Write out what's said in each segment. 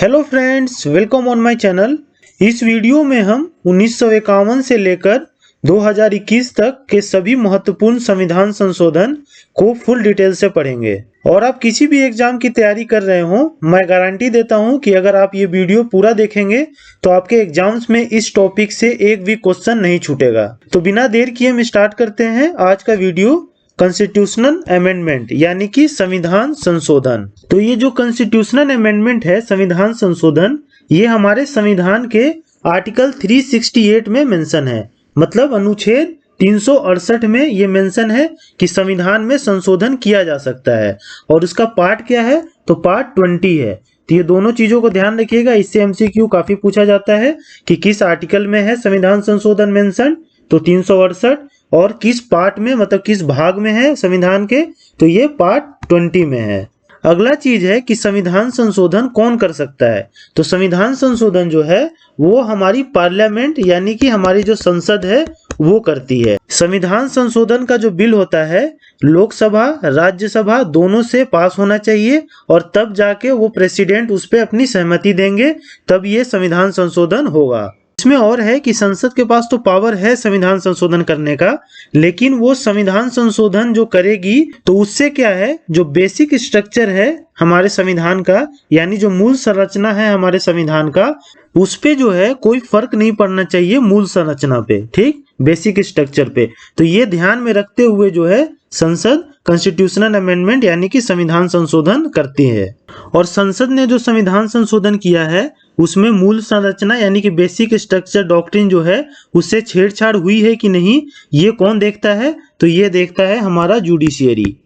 Hello friends, welcome on my channel. इस video में हम 1951 से लेकर 2021 तक के सभी महत्वपूर्ण संविधान संशोधन को फुल डिटेल से पढ़ेंगे। और आप किसी भी एग्जाम की तैयारी कर रहे हो, मैं गारंटी देता हूं कि अगर आप ये वीडियो पूरा देखेंगे तो आपके एग्जाम्स में इस टॉपिक से एक भी क्वेश्चन नहीं छूटेगा। तो बिना देर किए हम स्टार्ट करते हैं आज का वीडियो। कॉन्स्टिट्यूशनल अमेंडमेंट यानी कि संविधान संशोधन। तो ये जो कॉन्स्टिट्यूशनल अमेंडमेंट है, संविधान संशोधन, ये हमारे संविधान के आर्टिकल 368 में मेंशन है। मतलब अनुच्छेद 368 में ये मेंशन है कि संविधान में संशोधन किया जा सकता है। और उसका पार्ट क्या है? तो पार्ट 20 है। तो ये दोनों चीजों को ध्यान रखिएगा, इससे एमसीक्यू काफी पूछा जाता है कि किस आर्टिकल में है संविधान संशोधन मेंशन, तो 368, और किस पार्ट में, मतलब किस भाग में है संविधान के, तो ये पार्ट 20 में है। अगला चीज है कि संविधान संशोधन कौन कर सकता है। तो संविधान संशोधन जो है वो हमारी पार्लियामेंट यानी कि हमारी जो संसद है वो करती है। संविधान संशोधन का जो बिल होता है लोकसभा राज्यसभा दोनों से पास होना चाहिए, और तब जाके वो प्रेसिडेंट उस पर अपनी सहमति देंगे, तब ये संविधान संशोधन होगा। इसमें और है कि संसद के पास तो पावर है संविधान संशोधन करने का, लेकिन वो संविधान संशोधन जो करेगी तो उससे क्या है, जो बेसिक स्ट्रक्चर है हमारे संविधान का, यानी जो मूल संरचना है हमारे संविधान का, उस पे जो है कोई फर्क नहीं पड़ना चाहिए मूल संरचना पे, ठीक, बेसिक स्ट्रक्चर पे। तो ये ध्यान में रखते हुए जो है संसद कॉन्स्टिट्यूशनल अमेंडमेंट यानी कि संविधान संशोधन करती है। और संसद ने जो संविधान संशोधन किया है उसमें मूल संरचना यानी कि बेसिक स्ट्रक्चर डॉक्ट्रिन जो है उससे छेड़छाड़ हुई है कि नहीं, ये कौन देखता है? तो ये देखता है हमारा जुडिशियरी,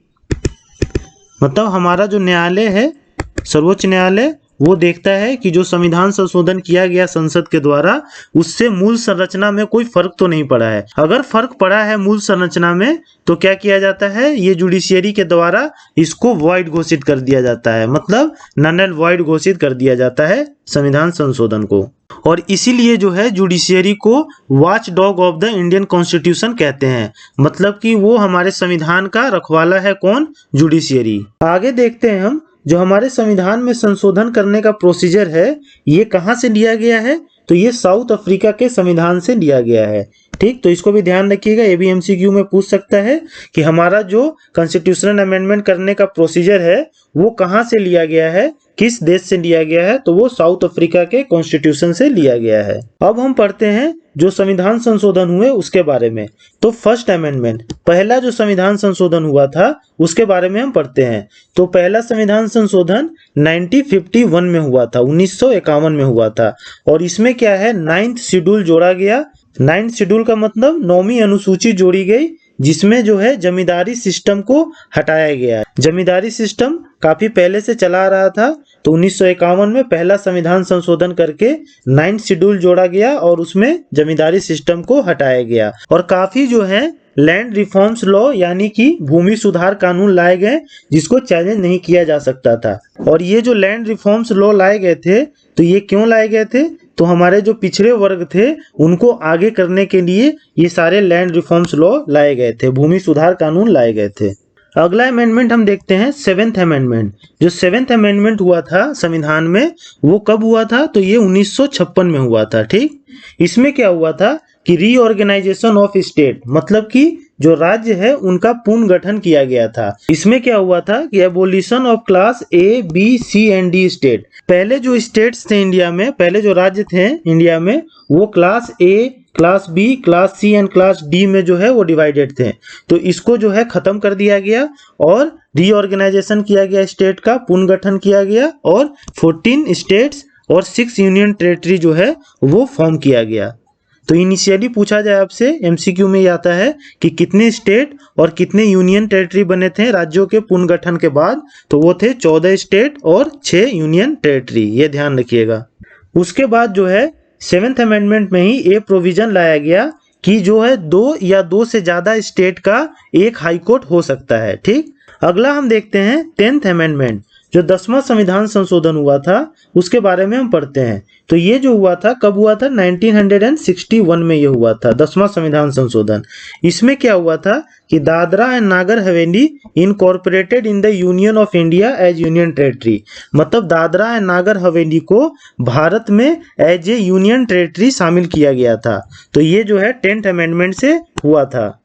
मतलब हमारा जो न्यायालय है, सर्वोच्च न्यायालय, वो देखता है कि जो संविधान संशोधन किया गया संसद के द्वारा उससे मूल संरचना में कोई फर्क तो नहीं पड़ा है। अगर फर्क पड़ा है मूल संरचना में तो क्या किया जाता है, ये जुडिशियरी के द्वारा इसको वॉइड घोषित कर दिया जाता है, मतलब नल एंड वॉइड घोषित कर दिया जाता है संविधान संशोधन को। और इसीलिए जो है जुडिशियरी को watch dog of the Indian constitution कहते हैं, मतलब कि वो हमारे संविधान का रखवाला है। कौन? जुडिशियरी। आगे देखते हैं हम, जो हमारे संविधान में संशोधन करने का प्रोसीजर है ये कहाँ से लिया गया है, तो ये साउथ अफ्रीका के संविधान से लिया गया है, ठीक। तो इसको भी ध्यान रखिएगा, ये भी एमसीक्यू में पूछ सकता है कि हमारा जो कॉन्स्टिट्यूशनल अमेंडमेंट करने का प्रोसीजर है वो कहाँ से लिया गया है, किस देश से लिया गया है, तो वो साउथ अफ्रीका के कॉन्स्टिट्यूशन से लिया गया है। अब हम पढ़ते हैं जो संविधान संशोधन हुए उसके बारे में। तो फर्स्ट अमेंडमेंट, पहला जो संविधान संशोधन हुआ था उसके बारे में हम पढ़ते हैं। तो पहला संविधान संशोधन 1951 में हुआ था, 1951 में हुआ था। और इसमें क्या है, 9th शेड्यूल जोड़ा गया। 9th शेड्यूल का मतलब 9वीं अनुसूची जोड़ी गई, जिसमें जो है जमींदारी सिस्टम को हटाया गया है। जमींदारी सिस्टम काफी पहले से चला रहा था, तो 1951 में पहला संविधान संशोधन करके 9th शेड्यूल जोड़ा गया और उसमें जमींदारी सिस्टम को हटाया गया। और काफी जो है लैंड रिफॉर्म्स लॉ यानी कि भूमि सुधार कानून लाए गए, जिसको चैलेंज नहीं किया जा सकता था। और ये जो लैंड रिफॉर्म्स लॉ लाए गए थे, तो ये क्यों लाए गए थे, तो हमारे जो पिछड़े वर्ग थे उनको आगे करने के लिए ये सारे लैंड रिफॉर्म्स लॉ लाए गए थे, भूमि सुधार कानून लाए गए थे। अगला अमेंडमेंट हम देखते हैं 7th अमेंडमेंट। जो 7th अमेंडमेंट हुआ था संविधान में वो कब हुआ था, तो ये 1956 में हुआ था, ठीक। इसमें क्या हुआ था कि रीऑर्गेनाइजेशन ऑफ स्टेट, मतलब कि जो राज्य है उनका पुनर्गठन किया गया था। इसमें क्या हुआ था कि abolition of class A B C and D state. पहले जो स्टेट्स थे इंडिया में, पहले जो राज्य थे इंडिया में, वो class A, class B, class C and class D में जो है वो डिवाइडेड थे। तो इसको जो है खत्म कर दिया गया और रीऑर्गेनाइजेशन किया गया, स्टेट का पुनर्गठन किया गया, और 14 स्टेट्स और 6 यूनियन टेरिटरी जो है वो फॉर्म किया गया। तो इनिशियली पूछा जाए आपसे, एमसीक्यू में ये आता है कि कितने स्टेट और कितने यूनियन टेरिटरी बने थे राज्यों के पुनर्गठन के बाद, तो वो थे 14 स्टेट और 6 यूनियन टेरिटरी, ये ध्यान रखिएगा। उसके बाद जो है 7th अमेंडमेंट में ही ये प्रोविजन लाया गया कि जो है 2 या 2 से ज्यादा स्टेट का एक हाई कोर्ट हो सकता है, ठीक। अगला हम देखते हैं 10th अमेंडमेंट। जो 10वां संविधान संशोधन हुआ था उसके बारे में हम पढ़ते हैं। तो ये जो हुआ था कब हुआ था? 1961 में ये हुआ था 10वां संविधान संशोधन। इसमें क्या हुआ था कि Dadra and Nagar Haveli incorporated in the union of India as union territory, मतलब दादरा एंड नागर हवेली को भारत में एज ए यूनियन टेरिटरी शामिल किया गया था। तो ये जो है 10th अमेंडमेंट से हुआ था।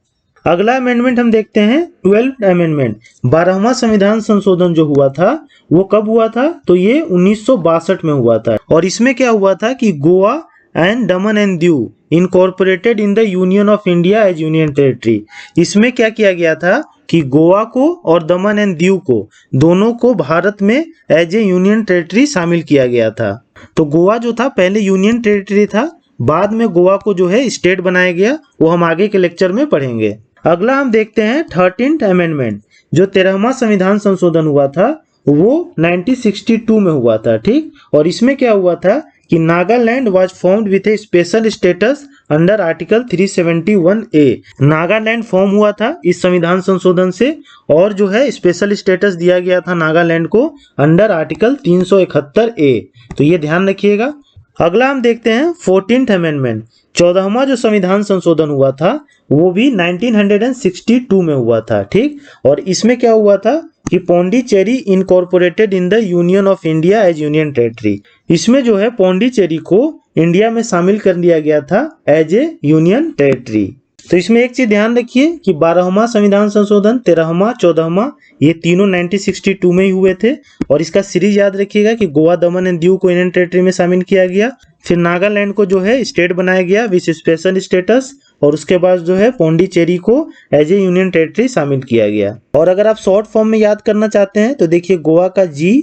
अगला अमेंडमेंट हम देखते हैं 12th अमेंडमेंट। 12वां संविधान संशोधन जो हुआ था वो कब हुआ था? तो ये 1962 में हुआ था। और इसमें क्या हुआ था कि Goa and Daman and Diu incorporated in the union of India as union territory. इसमें क्या किया गया था कि गोवा को और दमन एंड दीव को दोनों को भारत में एज ए यूनियन टेरिटरी शामिल किया गया था। तो गोवा जो था पहले यूनियन टेरिटरी था, बाद में गोवा को जो है स्टेट बनाया गया, वो हम आगे के लेक्चर में पढ़ेंगे। अगला हम देखते हैं 13th अमेंडमेंट। जो 13वां संविधान संशोधन हुआ था वो 1962 में हुआ था, ठीक। और इसमें क्या हुआ था कि Nagaland was formed with A special status under article 371A। Nagaland form हुआ था इस संविधान संशोधन से, और जो है स्पेशल स्टेटस दिया गया था नागालैंड को अंडर आर्टिकल 371A। तो ये ध्यान रखिएगा। अगला हम देखते हैं 14th अमेंडमेंट। 14वां जो संविधान संशोधन हुआ था वो भी 1962 में हुआ था, ठीक। और इसमें क्या हुआ था कि Pondicherry incorporated in the union of India as union territory. इसमें जो है पौंडीचेरी को इंडिया में शामिल कर लिया गया था एज ए यूनियन टेरिटरी। तो इसमें एक चीज ध्यान रखिए कि 12वां संविधान संशोधन, 13वां, 14वां ये तीनों 1962 में ही हुए थे। और इसका सीरीज याद रखिएगा कि गोवा, दमन एंड दीव को यूनियन टेरिटरी में शामिल किया गया, फिर नागालैंड को जो है स्टेट बनाया गया विथ स्पेशल स्टेटस, और उसके बाद जो है पौंडीचेरी को एज ए यूनियन टेरिटरी शामिल किया गया। और अगर आप शॉर्ट फॉर्म में याद करना चाहते हैं तो देखिए गोवा का G,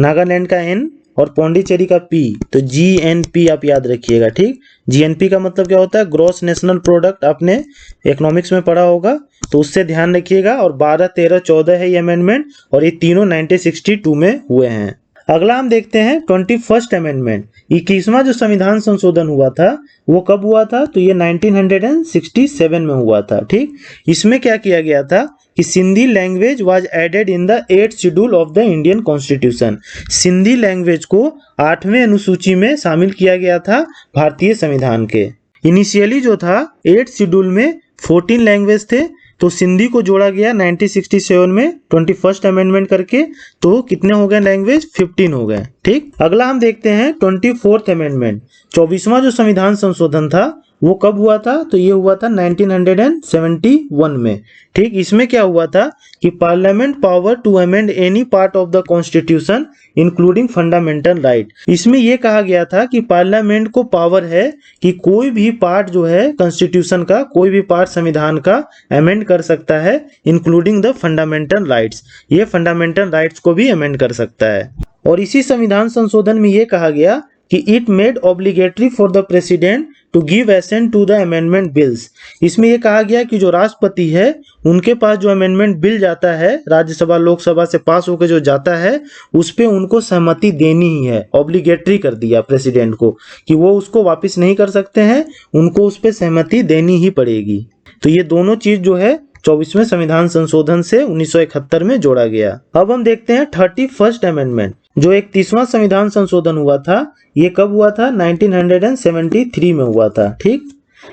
नागालैंड का N और पौंडीचेरी का P, तो GNP आप याद रखिएगा, ठीक। GNP का मतलब क्या होता है? ग्रॉस नेशनल प्रोडक्ट, आपने इकोनॉमिक्स में पढ़ा होगा, तो उससे ध्यान रखिएगा। और 12, 13, 14 है ये अमेंडमेंट, और ये तीनों 1962 में हुए हैं। अगला हम देखते हैं 21st अमेंडमेंट। 21वां जो संविधान संशोधन हुआ था वो कब हुआ था? तो ये 1967 में हुआ था, ठीक। इसमें क्या किया गया था कि Sindhi language was added in the 8th schedule of the Indian constitution. Sindhi language को 8वें अनुसूची में शामिल किया गया था भारतीय संविधान के। इनिशियली जो था 8th शेड्यूल में 14 लैंग्वेज थे, तो सिंधी को जोड़ा गया 1967 में 21st अमेंडमेंट करके, तो कितने हो गए लैंग्वेज? 15 हो गए, ठीक। अगला हम देखते हैं 24th अमेंडमेंट। 24वां जो संविधान संशोधन था वो कब हुआ था? तो ये हुआ था 1971 में, ठीक। इसमें क्या हुआ था कि parliament power to amend any part of the constitution including fundamental right. इसमें यह कहा गया था कि पार्लियामेंट को पावर है कि कोई भी पार्ट जो है कॉन्स्टिट्यूशन का, कोई भी पार्ट संविधान का अमेंड कर सकता है, इंक्लूडिंग द फंडामेंटल राइट्स। ये फंडामेंटल राइट्स को भी अमेंड कर सकता है। और इसी संविधान संशोधन में यह कहा गया कि it made obligatory for the president to give assent to the amendment bills. इसमें यह कहा गया कि जो राष्ट्रपति है उनके पास जो अमेंडमेंट बिल जाता है, राज्यसभा लोकसभा से पास होकर जो जाता है, उस पे उनको सहमति देनी ही है। ऑब्लिगेटरी कर दिया प्रेसिडेंट को कि वो उसको वापस नहीं कर सकते हैं, उनको उस पे सहमति देनी ही पड़ेगी। तो ये दोनों चीज जो है 24वें संविधान संशोधन से 1971 में जोड़ा गया। अब हम देखते हैं 31st अमेंडमेंट। जो 31वां संविधान संशोधन हुआ था ये कब हुआ था? 1973 में हुआ था, ठीक।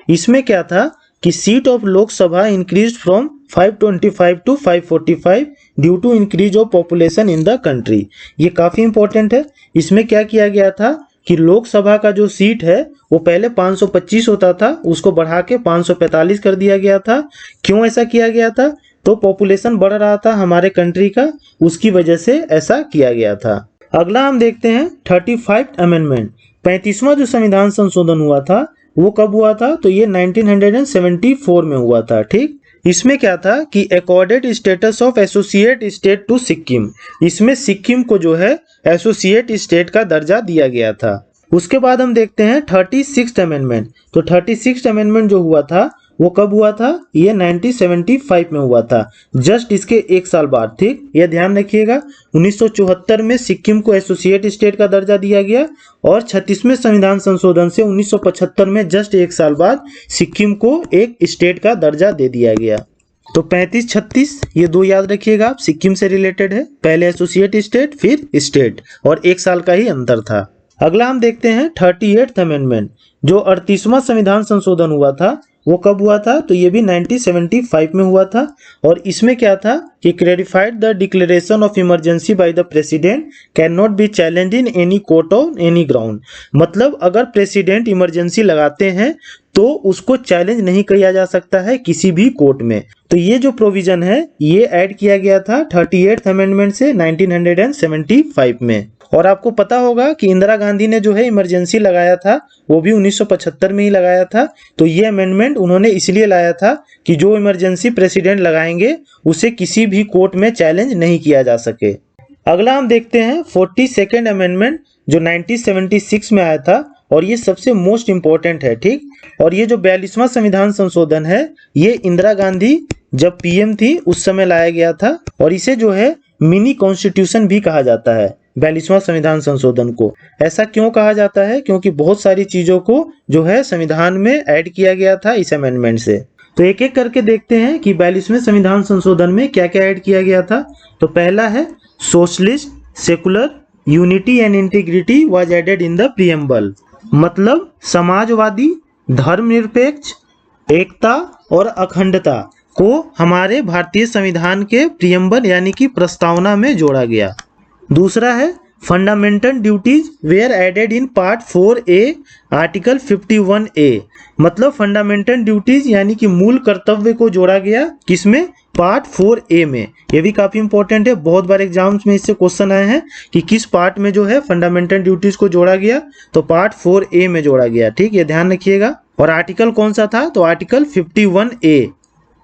इसमें क्या था कि seat of Lok Sabha increased from 525 to 545 due to increase of population in the country. ये काफी इंपॉर्टेंट है। इसमें क्या किया गया था कि लोकसभा का जो सीट है वो पहले 525 होता था, उसको बढ़ा के 545 कर दिया गया था। क्यों ऐसा किया गया था? तो पॉपुलेशन बढ़ रहा था हमारे कंट्री का, उसकी वजह से ऐसा किया गया था। अगला हम देखते हैं 35th अमेंडमेंट। 35वां जो संविधान संशोधन हुआ था वो कब हुआ था? तो ये 1974 में हुआ था, ठीक। इसमें क्या था कि accorded status of associate state to Sikkim. इसमें सिक्किम को जो है एसोसिएट स्टेट का दर्जा दिया गया था। उसके बाद हम देखते हैं 36th अमेंडमेंट। तो 36th अमेंडमेंट जो हुआ था वो कब हुआ था? ये 1975 में हुआ था, जस्ट इसके एक साल बाद, ठीक। ये ध्यान रखिएगा 1974 में सिक्किम को एसोसिएट स्टेट का दर्जा दिया गया, और 36वें संविधान संशोधन से 1975 में जस्ट एक साल बाद सिक्किम को एक स्टेट का दर्जा दे दिया गया। तो 35-36 ये दो याद रखिएगा आप, सिक्किम से रिलेटेड है, पहले एसोसिएट स्टेट फिर स्टेट, और 1 साल का ही अंतर था। अगला हम देखते हैं 38th अमेंडमेंट, जो 38वां संविधान संशोधन हुआ था वो कब हुआ था, तो ये भी 1975 में हुआ था। और इसमें क्या था कि clarified the declaration of emergency bye the president can not be challenge in any court on any ground. मतलब अगर प्रेसिडेंट इमरजेंसी लगाते हैं तो उसको चैलेंज नहीं किया जा सकता है किसी भी कोर्ट में। तो ये जो प्रोविजन है ये ऐड किया गया था 38th अमेंडमेंट से 1975 में। और आपको पता होगा कि इंदिरा गांधी ने जो है इमरजेंसी लगाया था वो भी 1975 में ही लगाया था। तो ये अमेंडमेंट उन्होंने इसलिए लाया था कि जो इमरजेंसी प्रेसिडेंट लगाएंगे उसे किसी भी कोर्ट में चैलेंज नहीं किया जा सके। अगला हम देखते हैं 42nd अमेंडमेंट, जो 1976 में आया था और ये सबसे मोस्ट इम्पोर्टेंट है, ठीक। और ये जो 42वां संविधान संशोधन है ये इंदिरा गांधी जब पीएम थी उस समय लाया गया था, और इसे जो है मिनी कॉन्स्टिट्यूशन भी कहा जाता है 42वां संविधान संशोधन को। ऐसा क्यों कहा जाता है, क्योंकि बहुत सारी चीजों को जो है संविधान में ऐड किया गया था इस अमेंडमेंट से। तो एक एक करके देखते हैं कि 42वें संविधान संशोधन में क्या क्या ऐड किया गया था। तो पहला है socialist secular unity and integrity was added in the preamble. मतलब समाजवादी, धर्मनिरपेक्ष, एकता और अखंडता को हमारे भारतीय संविधान के प्रीएम्बल यानी कि प्रस्तावना में जोड़ा गया। दूसरा है fundamental duties were added in part 4A article 51A। मतलब फंडामेंटल ड्यूटीज यानी कि मूल कर्तव्य को जोड़ा गया किसमें, पार्ट 4A में। ये भी काफी इंपॉर्टेंट है, बहुत बार एग्जाम्स में इससे क्वेश्चन आए हैं कि किस पार्ट में जो है फंडामेंटल ड्यूटीज को जोड़ा गया, तो पार्ट 4A में जोड़ा गया, ठीक, ये ध्यान रखिएगा। और आर्टिकल कौन सा था, तो आर्टिकल 51A।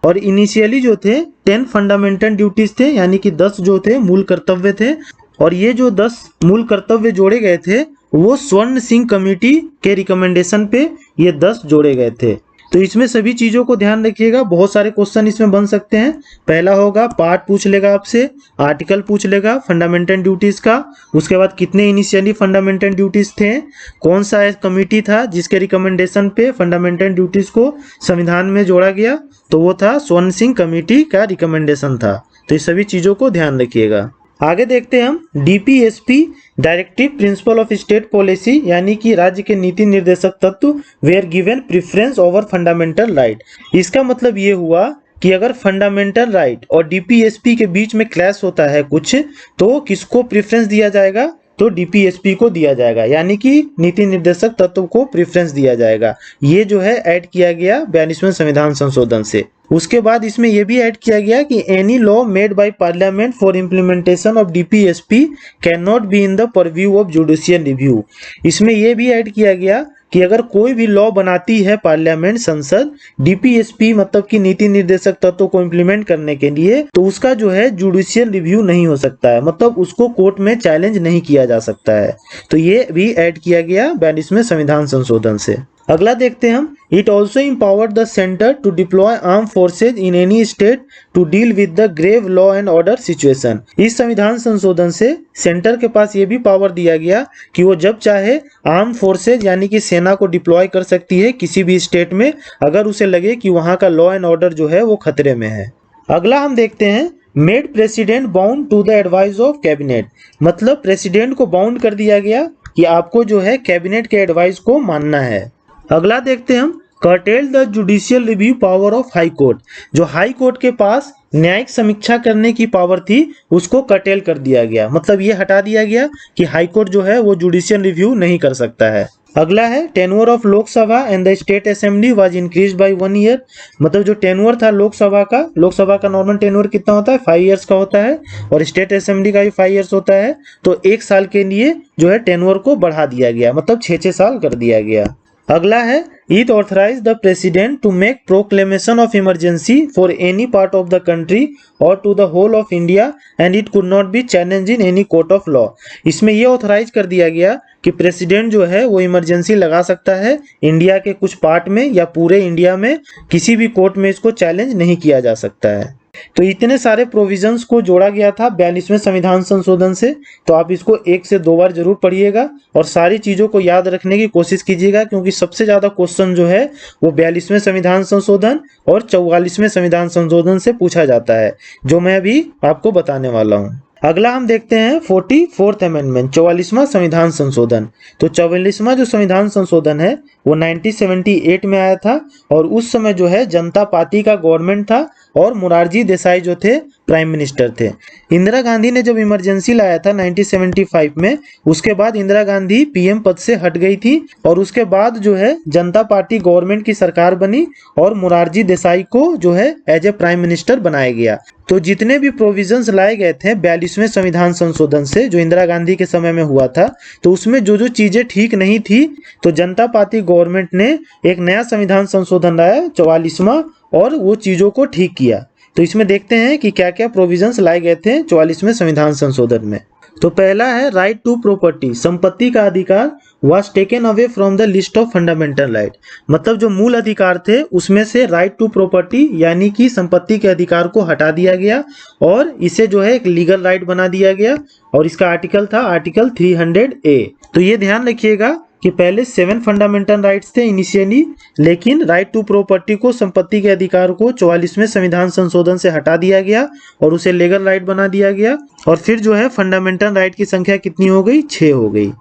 और इनिशियली जो थे 10 फंडामेंटल ड्यूटीज थे, यानी कि 10 जो थे मूल कर्तव्य थे। और ये जो 10 मूल कर्तव्य जोड़े गए थे वो स्वर्ण सिंह कमेटी के रिकमेंडेशन पे ये 10 जोड़े गए थे। तो इसमें सभी चीजों को ध्यान रखिएगा, बहुत सारे क्वेश्चन इसमें बन सकते हैं। पहला होगा पार्ट पूछ लेगा आपसे, आर्टिकल पूछ लेगा फंडामेंटल ड्यूटीज का, उसके बाद कितने इनिशियली फंडामेंटल ड्यूटीज थे, कौन सा कमेटी था जिसके रिकमेंडेशन पे फंडामेंटल ड्यूटीज को संविधान में जोड़ा गया, तो वो था स्वर्ण सिंह कमेटी का रिकमेंडेशन था। तो इस सभी चीजों को ध्यान रखिएगा। आगे देखते हैं हम DPSP directive principle of state policy, यानी कि राज्य के नीति निर्देशक तत्व were given preference over fundamental right. इसका मतलब ये हुआ कि अगर फंडामेंटल राइट और DPSP के बीच में क्लैश होता है कुछ, तो किसको प्रेफरेंस दिया जाएगा, तो DPSP को दिया जाएगा, यानी कि नीति निर्देशक तत्व को प्रेफरेंस दिया जाएगा। ये जो है ऐड किया गया 42वें संविधान संशोधन से। उसके बाद इसमें यह भी ऐड किया गया कि any law made by parliament for implementation of DPSP can not be in the purview of judicial review. इसमें यह भी ऐड किया गया कि अगर कोई भी लॉ बनाती है पार्लियामेंट संसद DPSP मतलब कि नीति निर्देशक तत्वों को इम्प्लीमेंट करने के लिए, तो उसका जो है जुडिशियल रिव्यू नहीं हो सकता है, मतलब उसको कोर्ट में चैलेंज नहीं किया जा सकता है। तो ये भी ऐड किया गया 42वें संविधान संशोधन से। अगला देखते हैं हम, it also empowered the centre to deploy arm forces in any state to deal with the grave law and order situation. इस संविधान संशोधन से सेंटर के पास ये भी पावर दिया गया कि वो जब चाहे आर्म फोर्सेज यानी कि सेना को डिप्लॉय कर सकती है किसी भी स्टेट में, अगर उसे लगे कि वहां का लॉ एंड ऑर्डर जो है वो खतरे में है। अगला हम देखते हैं made president bound to the advice of cabinet. मतलब प्रेसिडेंट को बाउंड कर दिया गया कि आपको जो है कैबिनेट के एडवाइस को मानना है। अगला देखते हैं हम, cartel the judicial review power of high court. जो हाई कोर्ट के पास न्यायिक समीक्षा करने की पावर थी उसको कर्टेल कर दिया गया, मतलब ये हटा दिया गया कि हाई कोर्ट जो है वो जुडिशियल रिव्यू नहीं कर सकता है। अगला है tenure of Lok Sabha and the state assembly was increased by 1 year. मतलब जो टेन्योर था लोकसभा का नॉर्मल टेन्योर कितना होता है, 5 इयर्स का होता है, और स्टेट असेंबली का भी 5 इयर्स होता है। तो 1 साल के लिए जो है टेन्योर को बढ़ा दिया गया, मतलब 6-6 साल कर दिया गया। अगला है it authorize the president to make proclamation of emergency for any part of the country और to the whole of India and it could not be challenge in any court of law. इसमें यह authorise कर दिया गया कि president जो है वो इमरजेंसी लगा सकता है इंडिया के कुछ पार्ट में या पूरे इंडिया में, किसी भी कोर्ट में इसको चैलेंज नहीं किया जा सकता है। तो इतने सारे प्रोविजंस को जोड़ा गया था 42वें संविधान संशोधन से। तो आप इसको 1 से 2 बार जरूर पढ़िएगा और सारी चीज़ों को याद रखने की कोशिश कीजिएगा, क्योंकि सबसे ज़्यादा क्वेश्चन जो है वो 42वें संविधान संशोधन और 44वें संविधान संशोधन से पूछा जाता है, जो मैं अभी आपको बताने वाला हूँ। अगला हम देखते हैं 44th अमेंडमेंट, 44वां संविधान संशोधन। तो 44वां जो संविधान संशोधन है वो 1978 में आया था और उस समय जो है जनता पार्टी का गवर्नमेंट था और मोरारजी देसाई जो थे प्राइम मिनिस्टर थे। इंदिरा गांधी ने जब इमरजेंसी लाया था 1975 में, उसके बाद इंदिरा गांधी पीएम पद से हट गई थी और उसके बाद जो है जनता पार्टी गवर्नमेंट की सरकार बनी और मोरारजी देसाई को जो है एज ए प्राइम मिनिस्टर बनाया गया। तो जितने भी प्रोविजंस लाए गए थे 42वें संविधान संशोधन से, जो इंदिरा गांधी के समय में हुआ था, तो उसमें जो जो चीजें ठीक नहीं थी तो जनता पार्टी गवर्नमेंट ने एक नया संविधान संशोधन लाया 44वां और वो चीजों को ठीक किया। तो इसमें देखते हैं कि क्या क्या प्रोविजंस लाए गए थे 44वें संविधान संशोधन में। तो पहला है राइट टू प्रॉपर्टी, संपत्ति का अधिकार was taken away from the list of fundamental right. मतलब जो मूल अधिकार थे उसमें से राइट टू प्रॉपर्टी यानी कि संपत्ति के अधिकार को हटा दिया गया और इसे जो है एक लीगल राइट बना दिया गया और इसका आर्टिकल था आर्टिकल 300A। तो ये ध्यान रखिएगा कि पहले 7 फंडामेंटल राइट्स थे इनिशियली, लेकिन राइट टू प्रॉपर्टी को, संपत्ति के अधिकार को 44वें संविधान संशोधन से हटा दिया गया और उसे लीगल राइट बना दिया गया और फिर जो है फंडामेंटल राइट की संख्या कितनी हो गई, 6 हो गई।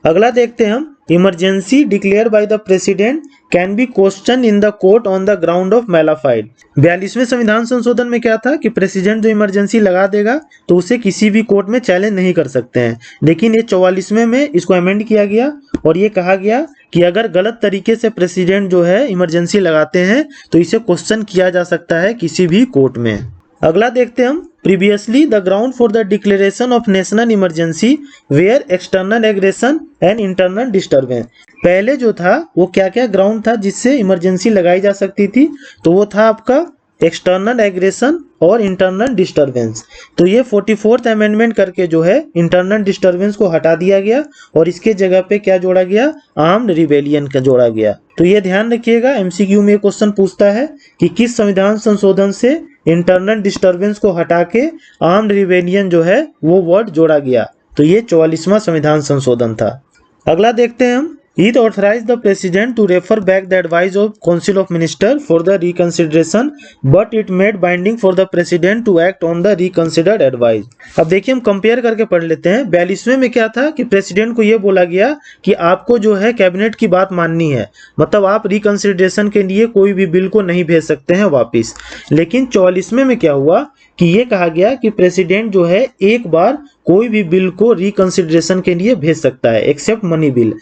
अगला देखते हैं हम, emergency declare by the president can be question in the court on the ground of mala fide. 42वें संविधान संशोधन में क्या था कि प्रेसिडेंट जो इमरजेंसी लगा देगा तो उसे किसी भी कोर्ट में चैलेंज नहीं कर सकते हैं, लेकिन ये 44वें में इसको अमेंड किया गया और ये कहा गया कि अगर गलत तरीके से प्रेसिडेंट जो है इमरजेंसी लगाते हैं तो इसे क्वेश्चन किया जा सकता है किसी भी कोर्ट में। अगला देखते हैं हम, previously the ground for the declaration of national emergency were external aggression and internal disturbance. पहले जो था वो क्या क्या ग्राउंड था जिससे इमरजेंसी लगाई जा सकती थी, तो वो था आपका एक्सटर्नल एग्रेशन और इंटरनल डिस्टर्बेंस। तो ये 44th अमेंडमेंट करके जो है इंटरनल डिस्टर्बेंस को हटा दिया गया और इसके जगह पे क्या जोड़ा गया, आर्म्ड रिबेलियन का जोड़ा गया। तो ये ध्यान रखिएगा, एमसीक्यू में क्वेश्चन पूछता है कि किस संविधान संशोधन से इंटरनल डिस्टर्बेंस को हटा के आर्म्ड रिबेलियन जो है वो वर्ड जोड़ा गया। तो ये 44वां संविधान संशोधन था। अगला देखते हैं हम, It authorized the president to refer back the advice of Council of Ministers for the reconsideration, but it made binding for the president to act on the reconsidered advice। अब देखिए हम कंपेयर करके पढ़ लेते हैं। 42वें में क्या था कि प्रेसिडेंट को ये बोला गया कि आपको जो है कैबिनेट की बात माननी है, मतलब आप रिकंसिडरेशन के लिए कोई भी बिल को नहीं भेज सकते हैं वापिस। लेकिन 44वें में क्या हुआ कि ये कहा गया कि प्रेसिडेंट जो है एक बार कोई भी बिल को रिकंसिडरेशन के लिए भेज सकता है एक्सेप्ट मनी बिल,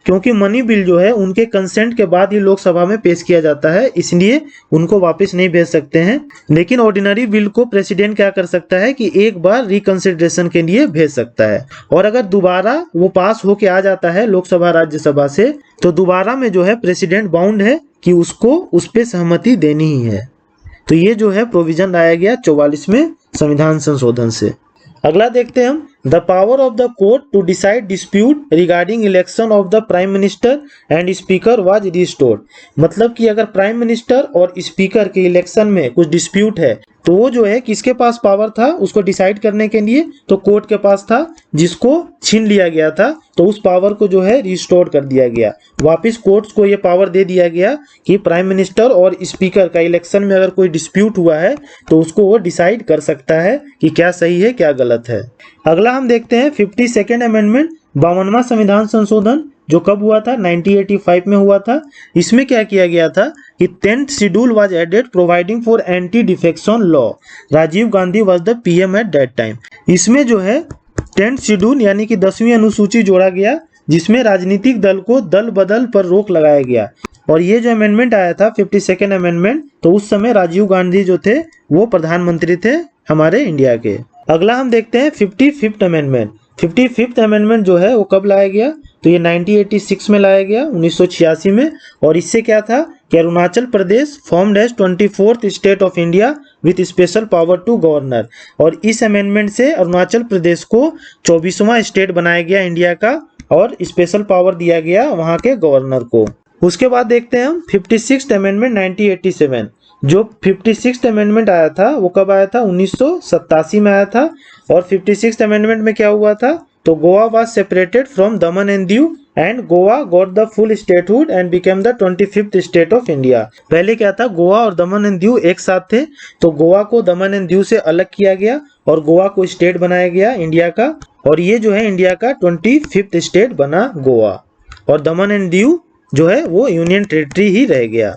क्योंकि मनी बिल जो है उनके कंसेंट के बाद ही लोकसभा में पेश किया जाता है, इसलिए उनको वापस नहीं भेज सकते हैं। लेकिन ऑर्डिनरी बिल को प्रेसिडेंट क्या कर सकता है कि एक बार रिकंसिडरेशन के लिए भेज सकता है और अगर दोबारा वो पास होके आ जाता है लोकसभा राज्यसभा से तो दोबारा में जो है प्रेसिडेंट बाउंड है कि उसको उस पर सहमति देनी ही है। तो ये जो है प्रोविजन लाया गया 44वें संविधान संशोधन से। अगला देखते हैं हम, the power of the court to decide dispute regarding election of the prime minister and speaker was restored. मतलब कि अगर प्राइम मिनिस्टर और स्पीकर के इलेक्शन में कुछ डिस्प्यूट है तो वो जो है किसके पास पावर था उसको डिसाइड करने के लिए, तो कोर्ट के पास था, जिसको छीन लिया गया था। तो उस पावर को जो है रिस्टोर कर दिया गया, वापस कोर्ट्स को ये पावर दे दिया गया कि प्राइम मिनिस्टर और स्पीकर का इलेक्शन में अगर कोई डिस्प्यूट हुआ है तो उसको वो डिसाइड कर सकता है कि क्या सही है क्या गलत है। अगला हम देखते हैं 52nd अमेंडमेंट, 52वां संविधान संशोधन, जो कब हुआ था, 1985 में हुआ था। इसमें क्या किया गया था कि 10th schedule was added providing for anti defection law. Rajiv Gandhi was the PM at that time. इसमें जो है 10th शेड्यूल यानी कि 10वीं अनुसूची जोड़ा गया, जिसमें राजनीतिक दल को दल बदल पर रोक लगाया गया। और ये जो अमेंडमेंट आया था 52nd अमेंडमेंट, तो उस समय राजीव गांधी जो थे वो प्रधानमंत्री थे हमारे इंडिया के। अगला हम देखते हैं 55th अमेंडमेंट। 55th अमेंडमेंट जो है वो कब लाया गया, तो ये 1986 में लाया गया, 1986 में। और इससे क्या था कि Arunachal Pradesh formed as 24th state of India with special power to governor. और इस अमेंडमेंट से अरुणाचल प्रदेश को 24वां स्टेट बनाया गया इंडिया का और स्पेशल पावर दिया गया वहां के गवर्नर को। उसके बाद देखते हैं हम 56th अमेंडमेंट 1987, जो 56th अमेंडमेंट आया था वो कब आया था? 1987 में आया था। और 56th अमेंडमेंट में क्या हुआ था? तो Goa was separated from Daman and Diu and Goa got the full statehood and became the 25th state of India. पहले क्या था? गोवा और दमन एंड दीव एक साथ थे, तो गोवा को दमन एंड दीव से अलग किया गया और गोवा को स्टेट बनाया गया इंडिया का, और ये जो है इंडिया का 25th स्टेट बना गोवा, और दमन एंड दीव जो है वो यूनियन टेरिटरी ही रह गया।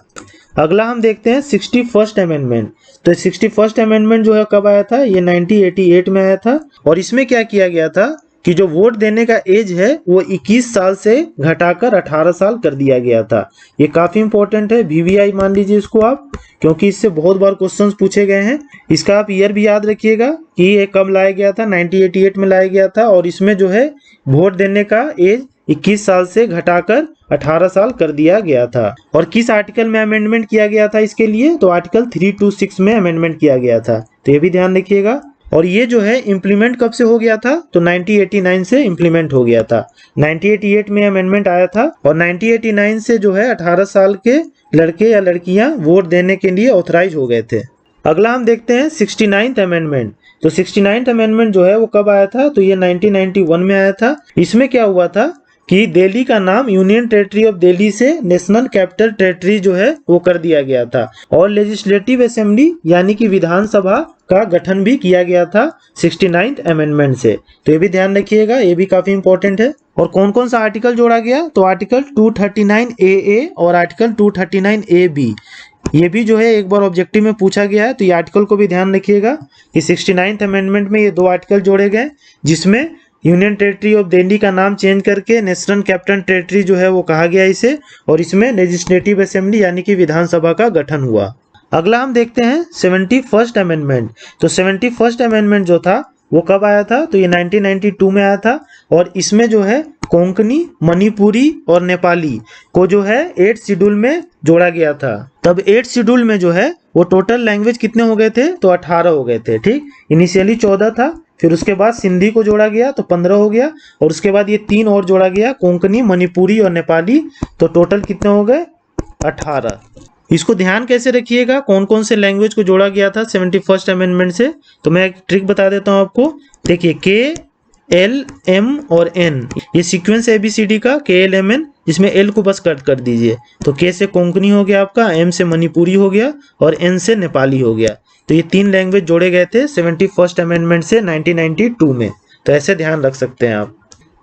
अगला हम देखते हैं 61st अमेंडमेंट। तो 61st अमेंडमेंट जो है कब आया था? ये 1988 में आया था, और इसमें क्या किया गया था कि जो वोट देने का एज है वो 21 साल से घटाकर 18 साल कर दिया गया था। ये काफी इंपॉर्टेंट है, VVI मान लीजिए इसको आप, क्योंकि इससे बहुत बार क्वेश्चंस पूछे गए हैं। इसका आप ईयर भी याद रखिएगा कि ये कब लाया गया था, 1988 में लाया गया था, और इसमें जो है वोट देने का एज 21 साल से घटाकर 18 साल कर दिया गया था। और किस आर्टिकल में अमेंडमेंट किया गया था इसके लिए? तो आर्टिकल 326 में अमेंडमेंट किया गया था, तो ये भी ध्यान रखिएगा। और ये जो है इम्प्लीमेंट कब से हो गया था? तो 1989 से इम्प्लीमेंट हो गया था। 1988 में अमेंडमेंट आया था, और 1989 से जो है 18 साल के लड़के या लड़कियां वोट देने के लिए ऑथराइज हो गए थे। अगला हम देखते हैं 69th अमेंडमेंट। तो 69th अमेंडमेंट जो है वो कब आया था? तो ये 1991 में आया था। इसमें क्या हुआ था कि दिल्ली का नाम यूनियन टेरिटरी ऑफ दिल्ली से नेशनल कैपिटल टेरिटरी जो है वो कर दिया गया था, और लेजिस्लेटिव असेंबली यानी कि विधानसभा का गठन भी किया गया था 69th अमेंडमेंट से। तो ये भी ध्यान रखिएगा, ये भी काफी इंपॉर्टेंट है। और कौन कौन सा आर्टिकल जोड़ा गया? तो आर्टिकल 239AA और आर्टिकल 239AB, ये भी जो है एक बार ऑब्जेक्टिव में पूछा गया है, तो ये आर्टिकल को भी ध्यान रखिएगा कि 69th अमेंडमेंट में ये दो आर्टिकल जोड़े गए, जिसमें यूनियन टेरिटरी ऑफ दिल्ली का नाम चेंज करके नेशनल कैपिटल टेरिटरी जो है वो कहा गया इसे, और इसमें लेजिस्लेटिव असेंबली यानी कि विधानसभा का गठन हुआ। अगला हम देखते हैं 71st अमेंडमेंट। तो 71st अमेंडमेंट जो था वो कब आया था? तो ये 1992 में आया था, और इसमें जो है कोंकणी, मणिपुरी और नेपाली को जो है 8th शेड्यूल में जोड़ा गया था। तब 8th शेड्यूल में जो है वो टोटल लैंग्वेज कितने हो गए थे? तो 18 हो गए थे, ठीक। इनिशियली 14 था, फिर उसके बाद सिंधी को जोड़ा गया तो 15 हो गया, और उसके बाद ये 3 और जोड़ा गया, कोंकणी, मणिपुरी और नेपाली, तो टोटल कितने हो गए? 18। इसको ध्यान कैसे रखिएगा कौन कौन से लैंग्वेज को जोड़ा गया था 71st अमेंडमेंट से? तो मैं एक ट्रिक बता देता हूं आपको। देखिए K, L, M और N, ये सीक्वेंस ABCD का KL MN, जिसमें L को बस कट कर दीजिए। तो K से कोंकणी हो गया आपका, M से मणिपुरी हो गया और N से नेपाली हो गया। तो ये 3 लैंग्वेज जोड़े गए थे 71st अमेंडमेंट से 1992 में, तो ऐसे ध्यान रख सकते हैं आप।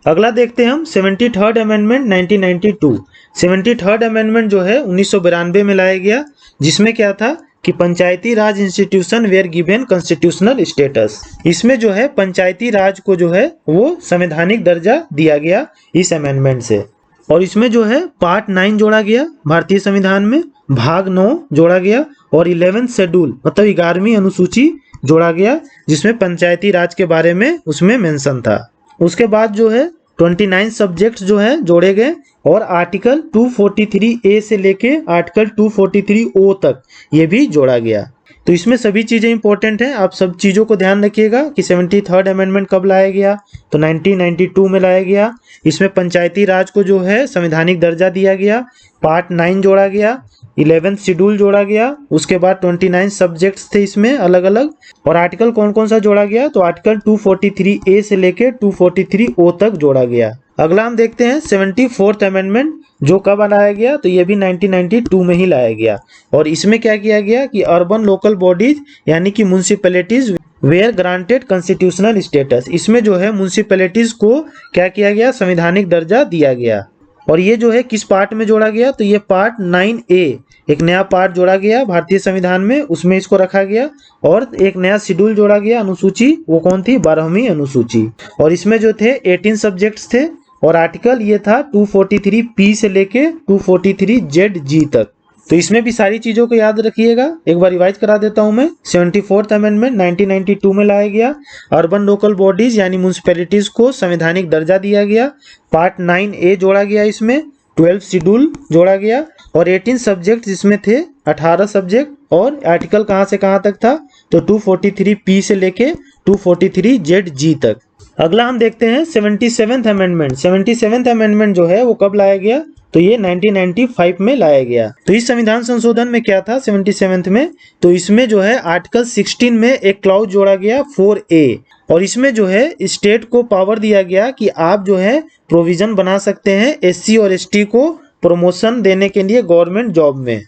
अगला देखते हैं हम 73rd अमेंडमेंट 1992। 73rd अमेंडमेंट जो है 1992 में लाया गया, जिसमें क्या था कि Panchayati Raj institution were given constitutional status. इसमें जो है पंचायती राज को जो है वो संवैधानिक दर्जा दिया गया इस अमेंडमेंट से। और इसमें जो है पार्ट 9 जोड़ा गया भारतीय संविधान में, भाग 9 जोड़ा गया, और 11th शेड्यूल मतलब 11वीं अनुसूची जोड़ा गया, जिसमें पंचायती राज के बारे में उसमें मेंशन था। उसके बाद जो है 29 सब्जेक्ट्स जो है जोड़े गए, और आर्टिकल 243A से लेके आर्टिकल 243O तक ये भी जोड़ा गया। तो इसमें सभी चीजें इंपॉर्टेंट हैं, आप सब चीजों को ध्यान रखिएगा कि 73rd अमेंडमेंट कब लाया गया? तो 1992 में लाया गया। इसमें पंचायती राज को जो है संवैधानिक दर्जा दिया गया, पार्ट 9 जोड़ा गया, 11th शेड्यूल जोड़ा गया, उसके बाद 29 सब्जेक्ट्स थे इसमें अलग अलग। और आर्टिकल कौन कौन सा जोड़ा गया? तो आर्टिकल 243A से लेके 243O तक जोड़ा गया। अगला हम देखते हैं 74th अमेंडमेंट, जो कब लाया गया? तो ये भी 1992 में ही लाया गया। और इसमें क्या किया गया कि अर्बन लोकल बॉडीज यानी कि municipalities were granted constitutional status, इसमें जो है म्युनिसिपैलिटीज को क्या किया गया? संवैधानिक दर्जा दिया गया। और ये जो है किस पार्ट में जोड़ा गया? तो ये पार्ट 9A, एक नया पार्ट जोड़ा गया भारतीय संविधान में, उसमें इसको रखा गया। और एक नया शेड्यूल जोड़ा गया, अनुसूची, वो कौन थी? 12वीं अनुसूची। और इसमें जो थे 18 सब्जेक्ट्स थे, और आर्टिकल ये था 243P से लेके 243ZG तक। तो इसमें भी सारी चीजों को याद रखिएगा, एक बार रिवाइज करा देता हूं मैं। 74th अमेंडमेंट 1992 में लाया गया, अर्बन लोकल बॉडीज यानी म्युनिसिपैलिटीज को संवैधानिक दर्जा दिया गया, पार्ट 9A जोड़ा गया, इसमें 12 शेड्यूल जोड़ा गया, और 18 सब्जेक्ट जिसमें थे 18 सब्जेक्ट, और आर्टिकल कहां से कहां तक था? तो 243P से लेके 243ZG तक। अगला हम देखते हैं 77th अमेंडमेंट। 77th अमेंडमेंट जो है वो कब लाया गया? तो ये 1995 में लाया गया। तो इस संविधान संशोधन में क्या था 77th में, तो इसमें जो है आर्टिकल 16 में एक क्लॉज जोड़ा गया 4A, और इसमें जो है स्टेट को पावर दिया गया कि आप जो है प्रोविजन बना सकते हैं SC और ST को प्रमोशन देने के लिए गवर्नमेंट जॉब में।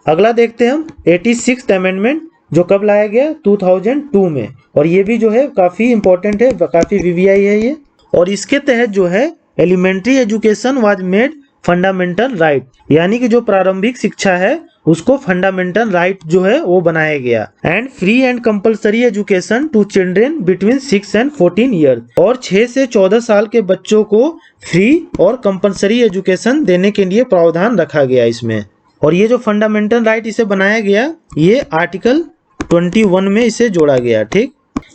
अगला देखते हैं हम 86th अमेंडमेंट, जो कब लाया गया 2002 में, और ये भी जो है काफ़ी इंपॉर्टेंट है, काफ़ी VVI है ये। और इसके तहत जो है elementary education was made fundamental right, यानी कि जो प्रारंभिक शिक्षा है उसको फंडामेंटल राइट जो है वो बनाया गया। And free and compulsory education to children between 6 and 14 years, और 6 से 14 साल के बच्चों को फ्री और कंपलसरी एजुकेशन देने के लिए प्रावधान रखा गया इसमें। और ये जो फंडामेंटल राइट इसे बनाया गया, ये आर्टिकल 21 में इसे जोड़ा गया। ठीक,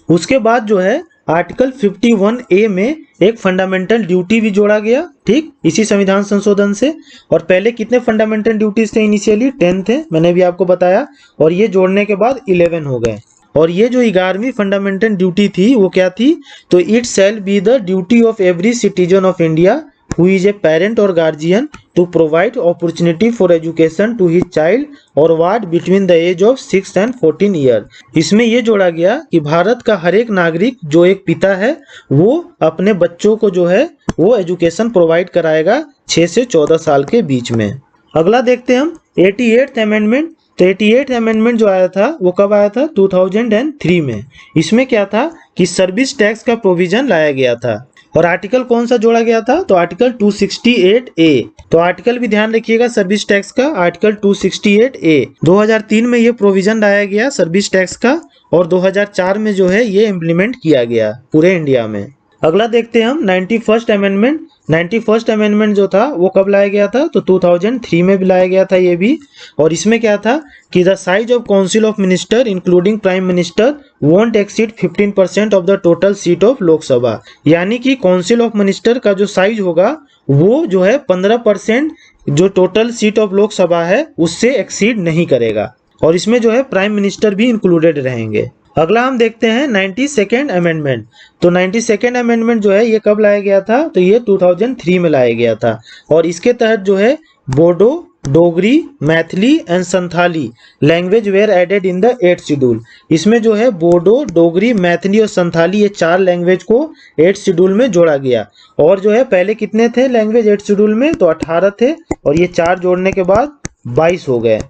उसके बाद जो है आर्टिकल 51A में एक फंडामेंटल ड्यूटी भी जोड़ा गया। ठीक, इसी संविधान संशोधन से। और पहले कितने फंडामेंटल ड्यूटीज थे इनिशियली 10 थे, मैंने भी आपको बताया, और ये जोड़ने के बाद 11 हो गए। और ये जो 11वीं फंडामेंटल ड्यूटी थी वो क्या थी, तो it shall be the duty of every citizen of India who is a parent or guardian to provide opportunity for education to his child or ward between the age of 6 and 14 years। इसमें ये जोड़ा गया कि भारत का हर एक नागरिक जो एक पिता है वो अपने बच्चों को जो है वो एजुकेशन प्रोवाइड कराएगा 6 से 14 साल के बीच में। अगला देखते हैं हम 88th अमेंडमेंट। तो 88th अमेंडमेंट जो आया था वो कब आया था 2003 में। इसमें क्या था कि सर्विस टैक्स का प्रोविजन लाया गया था। और आर्टिकल कौन सा जोड़ा गया था, तो आर्टिकल 268A। तो आर्टिकल भी ध्यान रखिएगा सर्विस टैक्स का, आर्टिकल 268A। 2003 में ये प्रोविजन लाया गया सर्विस टैक्स का, और 2004 में जो है ये इम्प्लीमेंट किया गया पूरे इंडिया में। अगला देखते हैं हम 91st अमेंडमेंट। 91st अमेंडमेंट जो था वो कब लाया गया था, तो 2003 में भी लाया गया था ये भी। और इसमें क्या था कि the size of council of minister including prime minister won't exceed 15% of the total seat of Lok Sabha, यानी कि काउंसिल ऑफ मिनिस्टर का जो साइज होगा वो जो है 15% जो टोटल सीट ऑफ लोकसभा है उससे एक्सीड नहीं करेगा। और इसमें जो है प्राइम मिनिस्टर भी इंक्लूडेड रहेंगे। अगला हम देखते हैं 92nd अमेंडमेंट। तो 92nd अमेंडमेंट जो है ये कब लाया गया था, तो ये 2003 में लाया गया था। और इसके तहत जो है Bodo, Dogri, Maithili and Santhali language were added in the 8th schedule. इसमें जो है बोडो, डोगरी, मैथिली और संथाली ये 4 लैंग्वेज को 8th शेड्यूल में जोड़ा गया। और जो है पहले कितने थे लैंग्वेज 8th शेड्यूल में, तो 18 थे, और ये 4 जोड़ने के बाद 22 हो गए।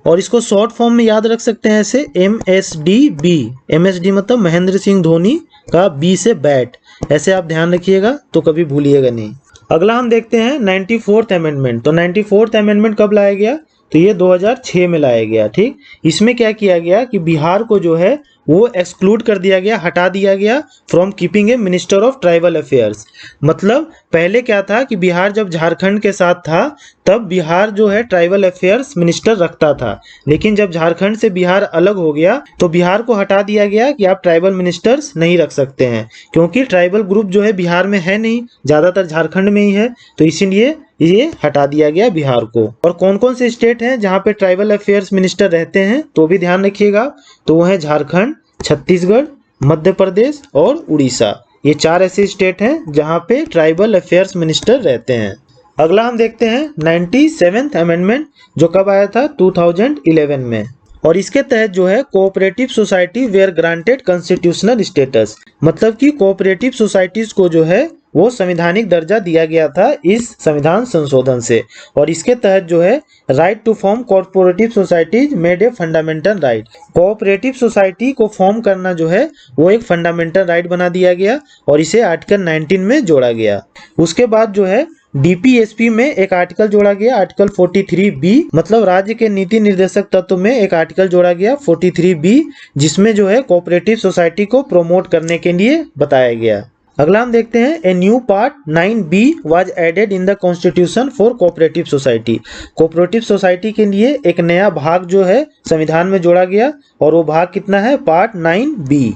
और इसको शॉर्ट फॉर्म में याद रख सकते हैं ऐसे MSDB। MSD मतलब महेंद्र सिंह धोनी का B से बैट, ऐसे आप ध्यान रखिएगा तो कभी भूलिएगा नहीं। अगला हम देखते हैं 94th अमेंडमेंट। तो 94th अमेंडमेंट कब लाया गया, तो ये 2006 में लाया गया। ठीक, इसमें क्या किया गया कि बिहार को जो है वो एक्सक्लूड कर दिया गया, हटा दिया गया from keeping A minister of tribal affairs. मतलब पहले क्या था कि बिहार जब झारखंड के साथ था तब बिहार जो है ट्राइबल अफेयर्स मिनिस्टर रखता था, लेकिन जब झारखंड से बिहार अलग हो गया तो बिहार को हटा दिया गया कि आप ट्राइबल मिनिस्टर्स नहीं रख सकते हैं, क्योंकि ट्राइबल ग्रुप जो है बिहार में है नहीं, ज़्यादातर झारखंड में ही है, तो इसीलिए ये हटा दिया गया बिहार को। और कौन कौन से स्टेट हैं जहाँ पे ट्राइबल अफेयर्स मिनिस्टर रहते हैं तो भी ध्यान रखिएगा, तो वो है झारखंड, छत्तीसगढ़, मध्य प्रदेश और उड़ीसा। ये 4 ऐसे स्टेट हैं जहाँ पे ट्राइबल अफेयर्स मिनिस्टर रहते हैं। अगला हम देखते हैं 97th अमेंडमेंट जो कब आया था 2011 में। और इसके तहत जो है cooperative society were granted constitutional status, मतलब कि कोऑपरेटिव सोसाइटीज को जो है वो संवैधानिक दर्जा दिया गया था इस संविधान संशोधन से। और इसके तहत जो है right to form cooperative societies made a fundamental right. Cooperative society को फॉर्म करना जो है वो एक फंडामेंटल राइट बना दिया गया और इसे आर्टिकल 19 में जोड़ा गया। उसके बाद जो है DPSP में एक आर्टिकल जोड़ा गया, आर्टिकल 43B, मतलब राज्य के नीति निर्देशक तत्व में एक आर्टिकल जोड़ा गया 43B, जिसमें जो है कोऑपरेटिव सोसाइटी को प्रमोट करने के लिए बताया गया। अगला हम देखते हैं a new part 9B was added in the constitution for cooperative society. Cooperative society के लिए एक नया भाग जो है संविधान में जोड़ा गया और वो भाग कितना है, पार्ट 9B।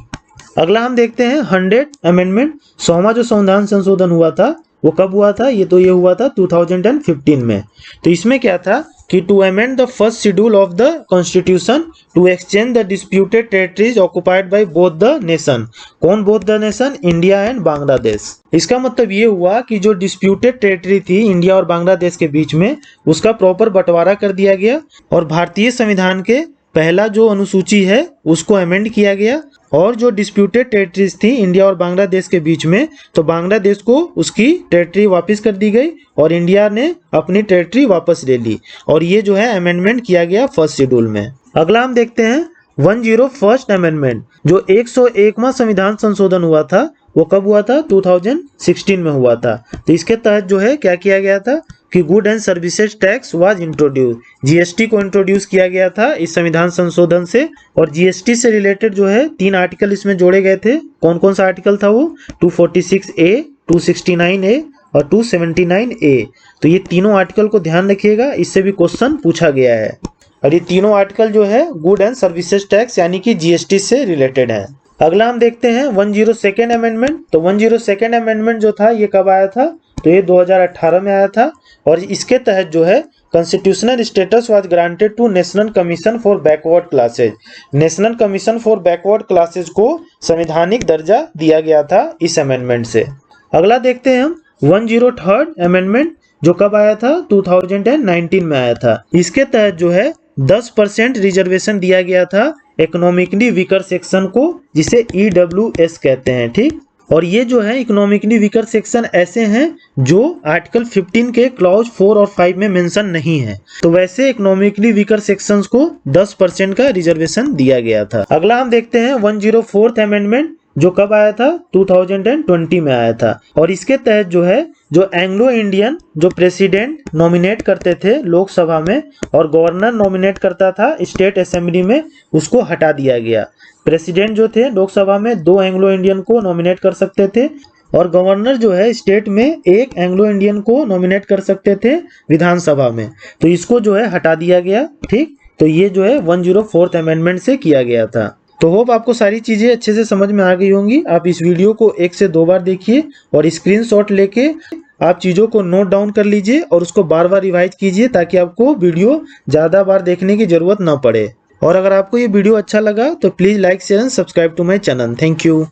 अगला हम देखते हैं 100 अमेंडमेंट। 100वां जो संविधान संशोधन हुआ था वो कब हुआ था, ये हुआ था 2015 में। तो इसमें क्या था कि to amend the first schedule of the constitution to exchange the disputed territories occupied by both the nation. कौन both the nation? India and Bangladesh. इसका मतलब ये हुआ कि जो डिस्प्यूटेड टेरिटरी थी इंडिया और बांग्लादेश के बीच में, उसका प्रॉपर बंटवारा कर दिया गया और भारतीय संविधान के पहला जो अनुसूची है उसको अमेंड किया गया। और जो डिस्प्यूटेड टेरिटरीज थी इंडिया और बांग्लादेश के बीच में, तो बांग्लादेश को उसकी टेरिटरी वापस कर दी गई और इंडिया ने अपनी टेरिटरी वापस ले ली। और ये जो है अमेंडमेंट किया गया फर्स्ट शेड्यूल में। अगला हम देखते हैं 101st अमेंडमेंट। जो 101वां संविधान संशोधन हुआ था वो कब हुआ था? 2016 में हुआ था। तो इसके तहत जो है क्या किया गया था कि good and services tax was introduce. GST को इंट्रोड्यूस किया गया था इस संविधान संशोधन से। और जीएसटी से रिलेटेड जो है 3 आर्टिकल इसमें जोड़े गए थे। कौन कौन सा आर्टिकल था वो? 246A, 269A और 279A। तो ये तीनों आर्टिकल को ध्यान रखिएगा, इससे भी क्वेश्चन पूछा गया है। और ये तीनों आर्टिकल जो है गुड एंड सर्विसेज टैक्स यानी कि जीएसटी से रिलेटेड है। अगला हम देखते हैं 102nd अमेंडमेंट। तो 102nd अमेंडमेंट जो था ये कब आया था? तो ये 2018 में आया था। और इसके तहत जो है constitutional status was granted to national commission for backward classes. National commission for backward classes को संवैधानिक दर्जा दिया गया था इस अमेंडमेंट से। अगला देखते हैं हम 103rd अमेंडमेंट जो कब आया था? 2019 में आया था। इसके तहत जो है 10% रिजर्वेशन दिया गया था इकोनॉमिकली वीकर सेक्शन को, जिसे EWS कहते हैं। ठीक, और ये जो है इकोनॉमिकली वीकर सेक्शन ऐसे हैं जो आर्टिकल 15 के क्लॉज 4 और 5 में मेंशन नहीं है। तो वैसे इकोनॉमिकली वीकर सेक्शंस को 10% का रिजर्वेशन दिया गया था। अगला हम देखते हैं 104th अमेंडमेंट जो कब आया था? 2020 में आया था। और इसके तहत जो है जो एंग्लो इंडियन जो प्रेसिडेंट नॉमिनेट करते थे लोकसभा में और गवर्नर नॉमिनेट करता था स्टेट असेंबली में, उसको हटा दिया गया। प्रेसिडेंट जो थे लोकसभा में 2 एंग्लो इंडियन को नॉमिनेट कर सकते थे और गवर्नर जो है स्टेट में 1 एंग्लो इंडियन को नॉमिनेट कर सकते थे विधानसभा में। तो इसको जो है हटा दिया गया। ठीक, तो ये जो है 104th अमेंडमेंट से किया गया था। तो होप आपको सारी चीजें अच्छे से समझ में आ गई होंगी। आप इस वीडियो को 1 से 2 बार देखिए और स्क्रीनशॉट लेके आप चीजों को नोट डाउन कर लीजिए और उसको बार बार रिवाइज कीजिए ताकि आपको वीडियो ज्यादा बार देखने की जरूरत ना पड़े। और अगर आपको ये वीडियो अच्छा लगा तो please like share and subscribe to my channel. Thank you.